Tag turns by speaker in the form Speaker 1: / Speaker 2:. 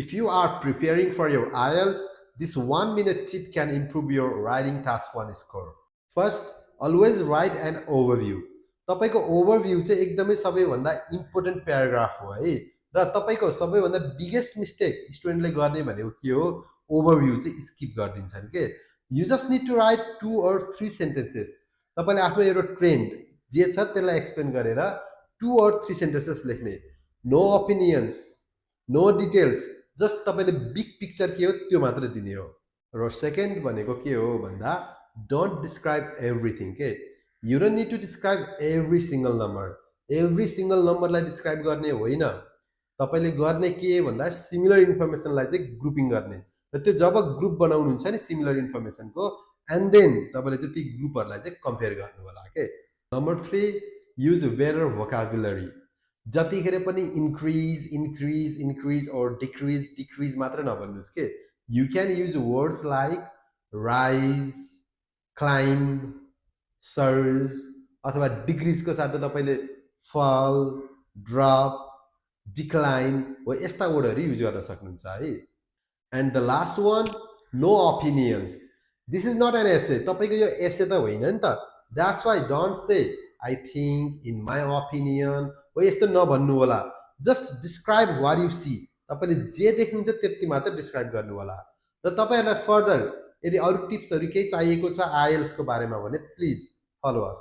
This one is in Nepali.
Speaker 1: If you are preparing for your IELTS, this 1 minute tip can improve your writing task 1 score. First, always write an overview. तपाईको ओभरभ्यू चाहिँ एकदमै सबैभन्दा इम्पोर्टेन्ट प्याराग्राफ हो है, र तपाईको सबैभन्दा बिगेस्ट मिस्टेक स्टुडेन्टले गर्ने भनेको के हो, ओभरभ्यू चाहिँ स्किप गरिदिन्छन् के। You just need to write 2 or 3 sentences. तपाईले आफ्नो एउटा ट्रेन्ड जे छ त्यसलाई एक्सप्लेन गरेर 2 or 3 सेन्टेन्सेस लेख्ने। No opinions, no details, just तपाईले बिग पिक्चर के हो त्यो मात्र दिने हो। र सेकेन्ड भनेको के हो भन्दा डोन्ट डिस्क्राइब एभ्रिथिङ के। You don't need to describe every single number. Every single नम्बरलाई डिस्क्राइब गर्ने होइन, तपाईले गर्ने के भन्दा सिमिलर इन्फर्मेसनलाई चाहिँ ग्रुपिङ गर्ने, र त्यो जब ग्रुप बनाउनुहुन्छ नि सिमिलर इन्फर्मेसनको, एन्ड देन तपाईले चाहिँ ती ग्रुपहरूलाई चाहिँ कम्पेयर गर्नु होला के। Number 3, use better vocabulary. जतिखेर पनि इन्क्रिज इन्क्रिज इन्क्रिज और डिक्रिज डिक्रिज मात्र नभन्नुहोस् के। You can use words like rise, climb, surge, अथवा डिक्रिजको साथमा तपाईले फल, ड्रप, डिक्लाइन हो यस्ता वर्डहरू युज गर्न सक्नुहुन्छ है। And the last one, no opinions. This is not an essay. तपाईको यो एसे त होइन नि त। That's why don't say I think, in my opinion हो यस्तो नभन्नु होला। Just describe what you see. तपाईले जे देख्नुहुन्छ त्यति मात्र डिस्क्राइब गर्नु होला। र तपाईहरुलाई फर्दर यदि अरु टिप्सहरु केही चाहिएको छ आइएल्स को बारेमा भने प्लिज फलो अस।